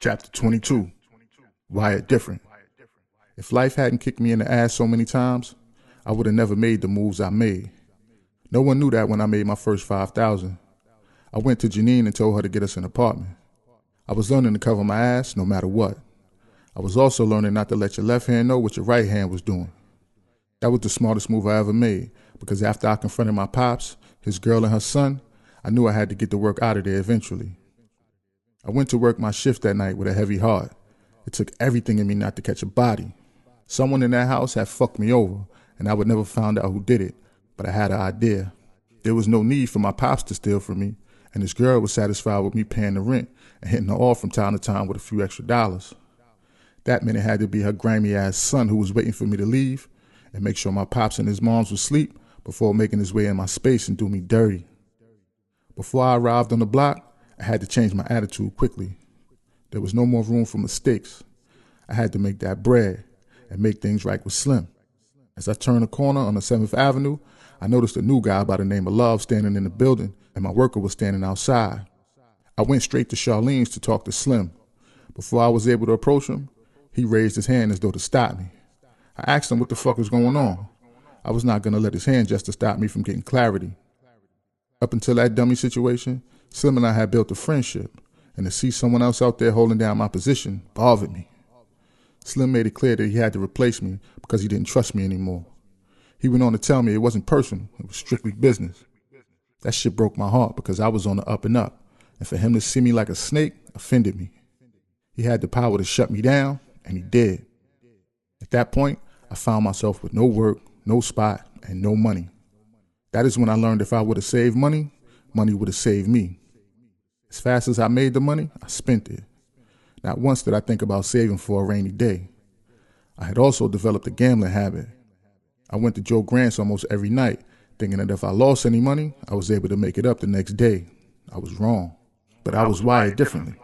Chapter 22. Wired different. If life hadn't kicked me in the ass so many times, I would have never made the moves I made. No one knew that when I made my first 5,000. I went to Janine and told her to get us an apartment. I was learning to cover my ass no matter what. I was also learning not to let your left hand know what your right hand was doing. That was the smartest move I ever made, because after I confronted my pops, his girl and her son, I knew I had to get the work out of there eventually. I went to work my shift that night with a heavy heart. It took everything in me not to catch a body. Someone in that house had fucked me over, and I would never find out who did it, but I had an idea. There was no need for my pops to steal from me, and this girl was satisfied with me paying the rent and hitting her off from time to time with a few extra dollars. That meant it had to be her grimy-ass son who was waiting for me to leave and make sure my pops and his moms would sleep before making his way in my space and do me dirty. Before I arrived on the block, I had to change my attitude quickly. There was no more room for mistakes. I had to make that bread and make things right with Slim. As I turned a corner on the 7th Avenue, I noticed a new guy by the name of Love standing in the building, and my worker was standing outside. I went straight to Charlene's to talk to Slim. Before I was able to approach him, he raised his hand as though to stop me. I asked him what the fuck was going on. I was not going to let his hand just to stop me from getting clarity. Up until that dummy situation, Slim and I had built a friendship, and to see someone else out there holding down my position bothered me. Slim made it clear that he had to replace me because he didn't trust me anymore. He went on to tell me it wasn't personal, it was strictly business. That shit broke my heart because I was on the up and up, and for him to see me like a snake offended me. He had the power to shut me down, and he did. At that point, I found myself with no work, no spot, and no money. That is when I learned if I would have saved money, money would have saved me. As fast as I made the money, I spent it. Not once did I think about saving for a rainy day. I had also developed a gambling habit. I went to Joe Grant's almost every night, thinking that if I lost any money, I was able to make it up the next day. I was wrong, but I was wired differently.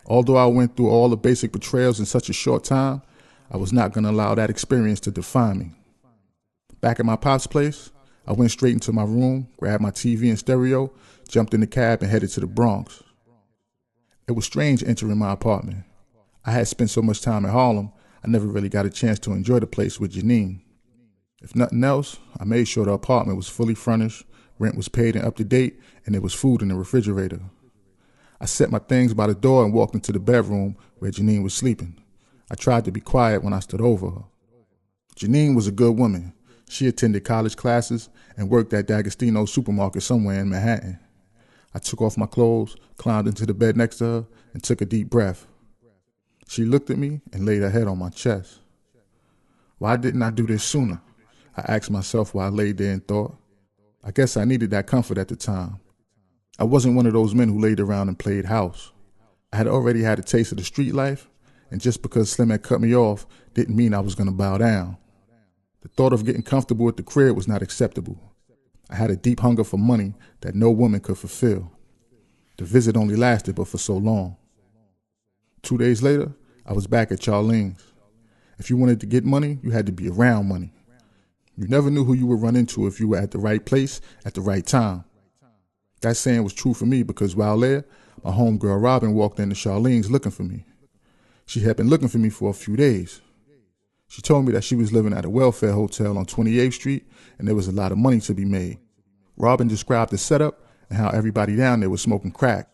Although I went through all the basic betrayals in such a short time, I was not going to allow that experience to define me. Back at my pop's place, I went straight into my room, grabbed my TV and stereo, jumped in the cab and headed to the Bronx. It was strange entering my apartment. I had spent so much time in Harlem, I never really got a chance to enjoy the place with Janine. If nothing else, I made sure the apartment was fully furnished, rent was paid and up to date, and there was food in the refrigerator. I set my things by the door and walked into the bedroom where Janine was sleeping. I tried to be quiet when I stood over her. Janine was a good woman. She attended college classes and worked at D'Agostino's supermarket somewhere in Manhattan. I took off my clothes, climbed into the bed next to her, and took a deep breath. She looked at me and laid her head on my chest. Why didn't I do this sooner? I asked myself while I laid there and thought. I guess I needed that comfort at the time. I wasn't one of those men who laid around and played house. I had already had a taste of the street life, and just because Slim had cut me off didn't mean I was going to bow down. The thought of getting comfortable at the crib was not acceptable. I had a deep hunger for money that no woman could fulfill. The visit only lasted but for so long. 2 days later, I was back at Charlene's. If you wanted to get money, you had to be around money. You never knew who you would run into if you were at the right place at the right time. That saying was true for me because while there, my homegirl Robin walked into Charlene's looking for me. She had been looking for me for a few days. She told me that she was living at a welfare hotel on 28th Street and there was a lot of money to be made. Robin described the setup and how everybody down there was smoking crack.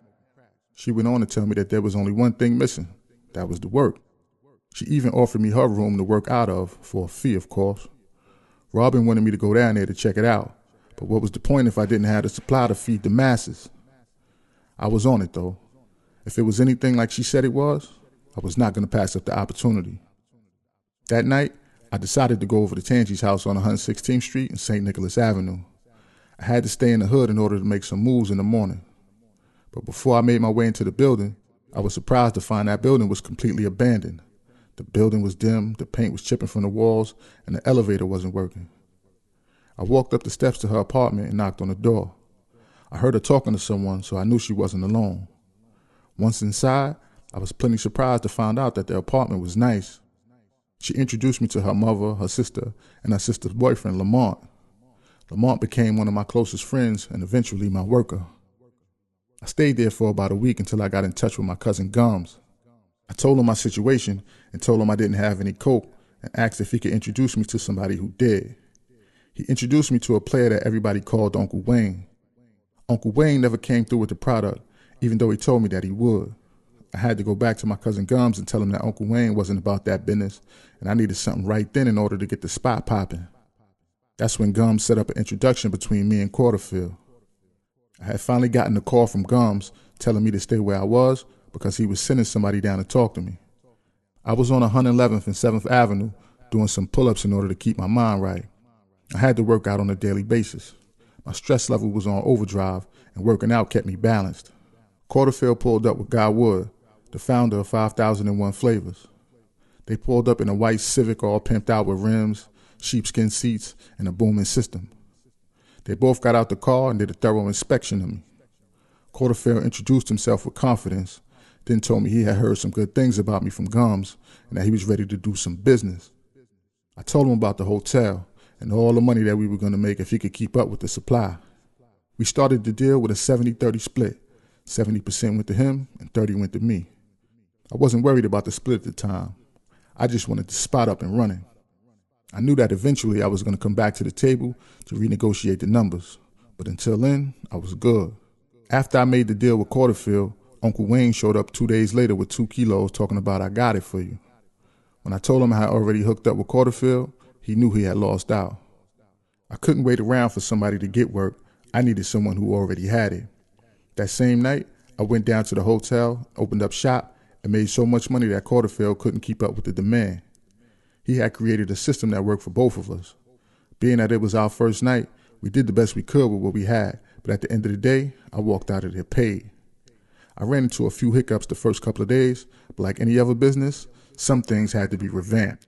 She went on to tell me that there was only one thing missing. That was the work. She even offered me her room to work out of, for a fee, of course. Robin wanted me to go down there to check it out, but what was the point if I didn't have the supply to feed the masses? I was on it, though. If it was anything like she said it was, I was not going to pass up the opportunity. That night, I decided to go over to Tangie's house on 116th Street and St. Nicholas Avenue. I had to stay in the hood in order to make some moves in the morning. But before I made my way into the building, I was surprised to find that building was completely abandoned. The building was dim, the paint was chipping from the walls, and the elevator wasn't working. I walked up the steps to her apartment and knocked on the door. I heard her talking to someone, so I knew she wasn't alone. Once inside, I was plenty surprised to find out that the apartment was nice. She introduced me to her mother, her sister, and her sister's boyfriend, Lamont. Lamont became one of my closest friends and eventually my worker. I stayed there for about a week until I got in touch with my cousin Gums. I told him my situation and told him I didn't have any coke and asked if he could introduce me to somebody who did. He introduced me to a player that everybody called Uncle Wayne. Uncle Wayne never came through with the product, even though he told me that he would. I had to go back to my cousin Gums and tell him that Uncle Wayne wasn't about that business and I needed something right then in order to get the spot popping. That's when Gums set up an introduction between me and Quarterfield. I had finally gotten a call from Gums telling me to stay where I was because he was sending somebody down to talk to me. I was on 111th and 7th Avenue doing some pull-ups in order to keep my mind right. I had to work out on a daily basis. My stress level was on overdrive and working out kept me balanced. Quarterfield pulled up with Guy Wood, the founder of 5001 Flavors. They pulled up in a white Civic all pimped out with rims, sheepskin seats, and a booming system. They both got out the car and did a thorough inspection of me. Quarterfield introduced himself with confidence, then told me he had heard some good things about me from Gums and that he was ready to do some business. I told him about the hotel and all the money that we were going to make if he could keep up with the supply. We started the deal with a 70-30 split. 70% went to him and 30 went to me. I wasn't worried about the split at the time. I just wanted the spot up and running. I knew that eventually I was going to come back to the table to renegotiate the numbers, but until then, I was good. After I made the deal with Quarterfield, Uncle Wayne showed up 2 days later with 2 kilos talking about I got it for you. When I told him I had already hooked up with Quarterfield, he knew he had lost out. I couldn't wait around for somebody to get work. I needed someone who already had it. That same night, I went down to the hotel, opened up shop, and made so much money that Quarterfield couldn't keep up with the demand. He had created a system that worked for both of us. Being that it was our first night, we did the best we could with what we had, but at the end of the day, I walked out of there paid. I ran into a few hiccups the first couple of days, but like any other business, some things had to be revamped.